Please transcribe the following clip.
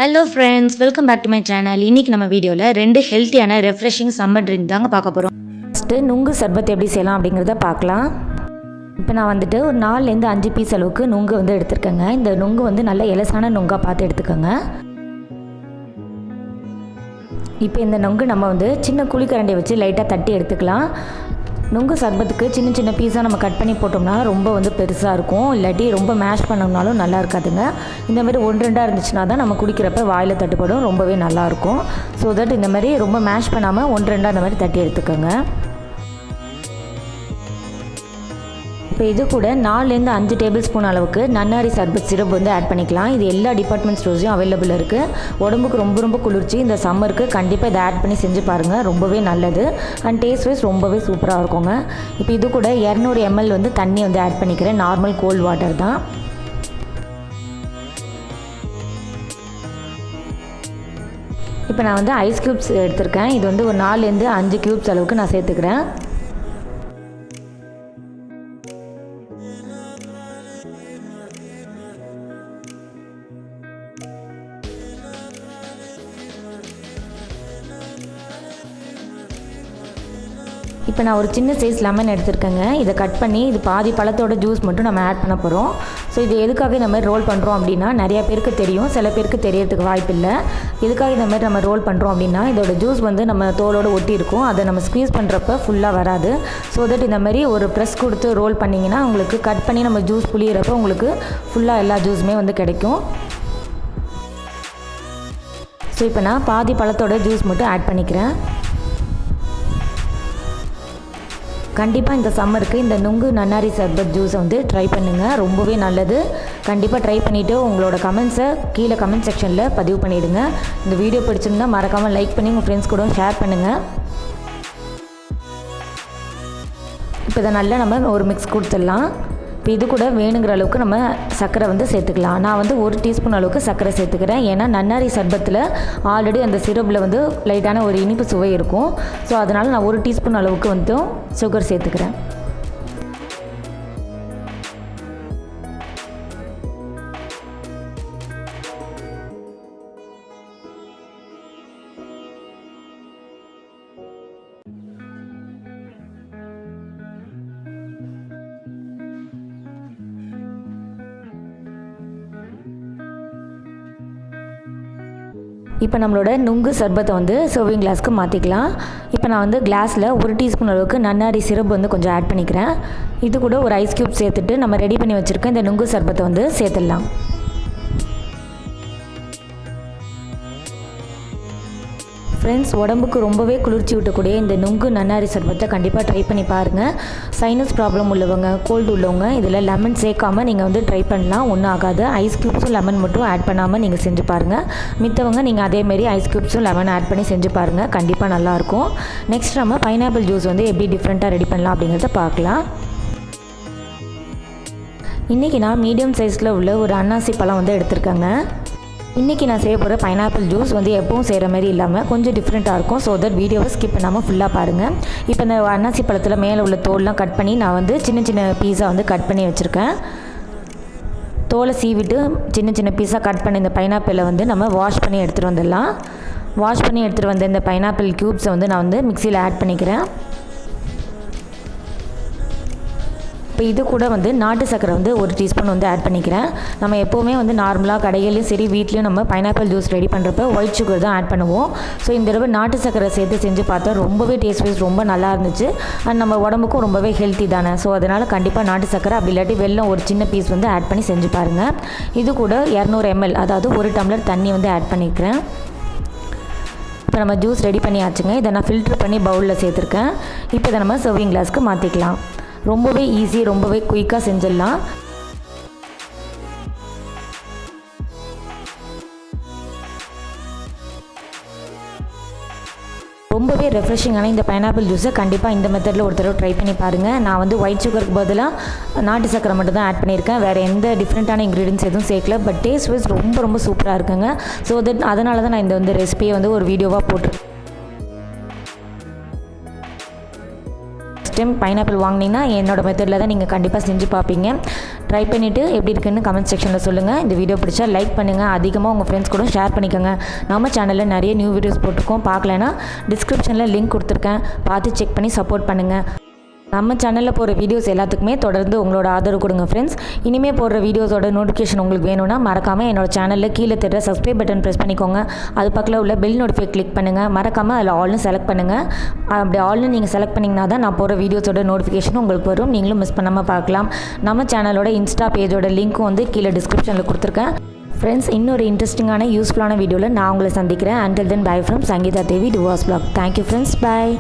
Hello friends, welcome back to my channel. இன்றைக்கி நம்ம வீடியோவில் 2 ஹெல்த்தியான ரெஃப்ரெஷிங் சம்மர் ட்ரிங்க் தாங்க பார்க்க போகிறோம். ஃபஸ்ட்டு நுங்கு சர்பத் எப்படி செய்யலாம் அப்படிங்கிறத பார்க்கலாம். இப்போ நான் வந்துட்டு ஒரு 4லேருந்து 5 பீஸ் அளவுக்கு நுங்கு எடுத்துருக்கேங்க. இந்த நுங்கு நல்ல எலசான நுங்காக பார்த்து எடுத்துக்கோங்க. இப்போ இந்த நுங்கு நம்ம சின்ன குழிக்கரண்டியை வச்சு லைட்டாக தட்டி எடுத்துக்கலாம். நுங்கு சர்பத்துக்கு சின்ன சின்ன பீஸாக நம்ம கட் பண்ணி போட்டோம்னா ரொம்ப பெருசாக இருக்கும். இல்லாட்டி ரொம்ப மேஷ் பண்ணோம்னாலும் நல்லா இருக்காதுங்க. இந்தமாதிரி 1-2 இருந்துச்சுன்னா தான் நம்ம குடிக்கிறப்ப வாயில் தட்டுப்படும், ரொம்பவே நல்லாயிருக்கும். ஸோ தட் இந்த மாதிரி ரொம்ப மேஷ் பண்ணாமல் 1-2 அந்த மாதிரி தட்டி எடுத்துக்கோங்க. இப்போ இது கூட 4லேருந்து 5 டேபிள் ஸ்பூன் அளவுக்கு நன்னாரி சர்பத் சிரப் ஆட் பண்ணிக்கலாம். இது எல்லா டிபார்ட்மெண்ட் ஸ்டோர்ஸையும் அவைலபிள் இருக்குது. உடம்புக்கு ரொம்ப குளிர்ச்சி. இந்த சம்மருக்கு கண்டிப்பாக இதை ஆட் பண்ணி செஞ்சு பாருங்கள், ரொம்பவே நல்லது. அண்ட் டேஸ்ட் வைஸ் ரொம்பவே சூப்பராக இருக்குங்க. இப்போ இது கூட 200 ml தண்ணி ஆட் பண்ணிக்கிறேன். நார்மல் கோல்ட் வாட்டர் தான். இப்போ நான் ஐஸ் க்யூப்ஸ் எடுத்திருக்கேன். இது ஒரு 4லேருந்து 5 க்யூப்ஸ் அளவுக்கு நான் சேர்த்துக்கிறேன். இப்போ நான் ஒரு சின்ன சைஸ் லெமன் எடுத்துருக்கேங்க. இதை கட் பண்ணி இது பாதி பழத்தோட ஜூஸ் மட்டும் நம்ம ஆட் பண்ண போகிறோம். ஸோ இது எதுக்காக இந்த மாதிரி ரோல் பண்ணுறோம் அப்படின்னா, நிறையா பேருக்கு தெரியும், சில பேருக்கு தெரியறதுக்கு வாய்ப்பு இல்லை. எதுக்காக இந்த மாதிரி நம்ம ரோல் பண்ணுறோம் அப்படின்னா, இதோட ஜூஸ் நம்ம தோலோடு ஒட்டி இருக்கும். அதை நம்ம ஸ்க்வீஸ் பண்ணுறப்ப ஃபுல்லாக வராது. ஸோ தட் இந்த மாதிரி ஒரு ப்ரெஸ் கொடுத்து ரோல் பண்ணிங்கன்னா உங்களுக்கு கட் பண்ணி நம்ம ஜூஸ் புளியிறப்போ உங்களுக்கு ஃபுல்லாக எல்லா ஜூஸுமே கிடைக்கும். ஸோ இப்போ நான் பாதி பழத்தோட ஜூஸ் மட்டும் ஆட் பண்ணிக்கிறேன். கண்டிப்பாக இந்த சம்மருக்கு இந்த நுங்கு நன்னாரி சர்பத் ஜூஸை ட்ரை பண்ணுங்கள், ரொம்பவே நல்லது. கண்டிப்பாக ட்ரை பண்ணிவிட்டு உங்களோட கமெண்ட்ஸை கீழே கமெண்ட் செக்ஷனில் பதிவு பண்ணிவிடுங்க. இந்த வீடியோ பிடிச்சிருந்தால் மறக்காமல் லைக் பண்ணி உங்கள் ஃப்ரெண்ட்ஸ் கூட ஷேர் பண்ணுங்கள். இப்போ இதை நல்லா நம்ம ஒரு மிக்ஸ் கொடுத்துடலாம். இப்போ இது கூட வேணுங்கிற அளவுக்கு நம்ம சர்க்கரை சேர்த்துக்கலாம். நான் 1 டீஸ்பூன் அளவுக்கு சர்க்கரை சேர்த்துக்கிறேன். ஏன்னா நன்னாரி சர்பத்தில் ஆல்ரெடி அந்த சிரப்பில் லைட்டான ஒரு இனிப்பு சுவை இருக்கும். ஸோ அதனால் நான் 1 டீஸ்பூன் அளவுக்கு சுகர் சேர்த்துக்கிறேன். இப்போ நம்மளோட நுங்கு சர்பத்தை சர்விங் கிளாஸ்க்கு மாற்றிக்கலாம். இப்போ நான் கிளாஸில் 1 டீஸ்பூன் அளவுக்கு நன்னாரி சிரப் கொஞ்சம் ஆட் பண்ணிக்கிறேன். இது கூட ஒரு ஐஸ் க்யூப் சேர்த்துட்டு நம்ம ரெடி பண்ணி வச்சுருக்க இந்த நுங்கு சர்பத்தை சேர்த்துடலாம். ஃப்ரெண்ட்ஸ், உடம்புக்கு ரொம்பவே குளிர்ச்சி விட்டக்கூடிய இந்த நுங்கு நன்னாரி சர்பத்தை கண்டிப்பாக ட்ரை பண்ணி பாருங்கள். சைனஸ் ப்ராப்ளம் உள்ளவங்க, கோல்டு உள்ளவங்க இதில் லெமன் சேர்க்காமல் நீங்கள் ட்ரை பண்ணலாம், ஒன்றும் ஆகாது. ஐஸ் க்யூப்ஸும் லெமன் மட்டும் ஆட் பண்ணாமல் நீங்கள் செஞ்சு பாருங்கள். மித்தவங்க நீங்கள் அதேமாரி ஐஸ் க்யூப்ஸும் லெமன் ஆட் பண்ணி செஞ்சு பாருங்கள், கண்டிப்பாக நல்லாயிருக்கும். நெக்ஸ்ட் நம்ம பைனாப்பிள் ஜூஸ் எப்படி டிஃப்ரெண்ட்டாக ரெடி பண்ணலாம் அப்படிங்கிறத பார்க்கலாம். இன்றைக்கி நான் மீடியம் சைஸில் உள்ள ஒரு அன்னாசி பழம் எடுத்திருக்கேங்க. இன்றைக்கி நான் செய்ய போகிற பைனாப்பிள் ஜூஸ் எப்பவும் செய்கிற மாதிரி இல்லாமல் கொஞ்சம் டிஃப்ரெண்ட்டாக இருக்கும். ஸோ தட் வீடியோவை ஸ்கிப் பண்ணாமல் ஃபுல்லாக பாருங்கள். இப்போ இந்த அன்னாசி பழத்தில் மேலே உள்ள தோல்லாம் கட் பண்ணி நான் சின்ன சின்ன பீஸாக கட் பண்ணி வச்சுருக்கேன். தோலை சீவிட்டு சின்ன சின்ன பீஸாக கட் பண்ணி இந்த பைனாப்பிளை நம்ம வாஷ் பண்ணி எடுத்துகிட்டு வந்துடலாம். வாஷ் பண்ணி எடுத்துகிட்டு வந்த இந்த பைனாப்பிள் க்யூப்ஸை நான் மிக்சியில் ஆட் பண்ணிக்கிறேன். இப்போ இது கூட நாட்டு சக்கரை 1 டீஸ்பூன் ஆட் பண்ணிக்கிறேன். நம்ம எப்போவுமே நார்மலாக கடையிலையும் சரி வீட்லேயும் நம்ம பைனாப்பிள் ஜூஸ் ரெடி பண்ணுறப்ப ஒயிட் சுகர் தான் ஆட் பண்ணுவோம். ஸோ இந்த தடவை நாட்டு சக்கரை சேர்த்து செஞ்சு பார்த்தா ரொம்பவே டேஸ்ட் வைஸ் ரொம்ப நல்லா இருந்துச்சு. அண்ட் நம்ம உடம்புக்கும் ரொம்பவே ஹெல்த்தி தானே. ஸோ அதனால் கண்டிப்பாக நாட்டு சக்கரை அப்படி இல்லாட்டி வெல்லம் ஒரு சின்ன பீஸ் ஆட் பண்ணி செஞ்சு பாருங்கள். இது கூட 200 ml அதாவது 1 டம்ளர் தண்ணி ஆட் பண்ணிக்கிறேன். இப்போ நம்ம ஜூஸ் ரெடி பண்ணியாச்சுங்க. இதை நான் ஃபில்டர் பண்ணி பவுலில் சேர்த்துருக்கேன். இப்போ இதை நம்ம சர்விங் கிளாஸ்க்கு மாற்றிக்கலாம். ரொம்பவே ஈஸி, ரொம்பவே குயிக்காக செஞ்சிடலாம். ரொம்பவே ரெஃப்ரெஷிங்கான இந்த பைனாப்பிள் ஜூஸை கண்டிப்பாக இந்த மெத்தடில் ஒரு தடவை ட்ரை பண்ணி பாருங்கள். நான் ஒயிட் சுகருக்கு பதிலாக நாட்டு சக்கரை மட்டும் தான் ஆட் பண்ணியிருக்கேன். வேறு எந்த டிஃப்ரெண்ட்டான இன்க்ரீடியன்ஸ் எதுவும் சேர்க்கல. பட் டேஸ்ட் வைஸ் ரொம்ப சூப்பராக இருக்குங்க. ஸோ தட் அதனால தான் நான் இந்த ரெசிபியை ஒரு வீடியோவாக போட்டிருக்கேன். டைம் பைனாப்பிள் வாங்கினீங்கன்னா என்னோட மெத்தடில் தான் நீங்கள் கண்டிப்பாக செஞ்சு பார்ப்பீங்க. ட்ரை பண்ணிவிட்டு எப்படி இருக்குன்னு கமெண்ட் செக்ஷனில் சொல்லுங்கள். இந்த வீடியோ பிடிச்சா லைக் பண்ணுங்கள், அதிகமாக உங்கள் ஃப்ரெண்ட்ஸ் கூட ஷேர் பண்ணிக்கோங்க. நம்ம சேனலில் நிறைய நியூ வீடியோஸ் போட்டிருக்கோம், பார்க்கலன்னா டிஸ்கிரிப்ஷனில் லிங்க் கொடுத்துருக்கேன், பார்த்து செக் பண்ணி சப்போர்ட் பண்ணுங்கள். நம்ம சேனலில் போகிற வீடியோஸ் எல்லாத்துக்குமே தொடர்ந்து உங்களோட ஆதரவு கொடுங்க ஃப்ரெண்ட்ஸ். இனிமேல் போடுற வீடியோஸோட நோட்டிஃபிகேஷன் உங்களுக்கு வேணும்னா மறக்காமல் என்னோட சேனலில் கீழே தெரிகிற சப்ஸ்கிரைப் பட்டன் ப்ரெஸ் பண்ணிக்கோங்க. அது பக்கத்தில் உள்ள பெல் நோட்டிஃபை கிளிக் பண்ணுங்கள். மறக்காமல் அதில் ஆல்னு செலக்ட் பண்ணுங்கள். அப்படி ஆல்னு நீங்கள் செலக்ட் பண்ணிங்கன்னா தான் நான் போகிற வீடியோஸோட நோட்டிஃபிகேஷன் உங்களுக்கு வரும், நீங்களும் மிஸ் பண்ணாமல் பார்க்கலாம். நம்ம சேனலோட இன்ஸ்டா பேஜோட லிங்க்கும் வந்து கீழே டிஸ்கிரிப்ஷனில் கொடுத்துருக்கேன். ஃப்ரெண்ட்ஸ், இன்னொரு இன்ட்ரெஸ்டிங்கான யூஸ்ஃபுல்லான வீடியோவில் நான் உங்களை சந்திக்கிறேன். Until then, bye from Sangeeta Devi, Duos Vlog. Thank you friends, bye.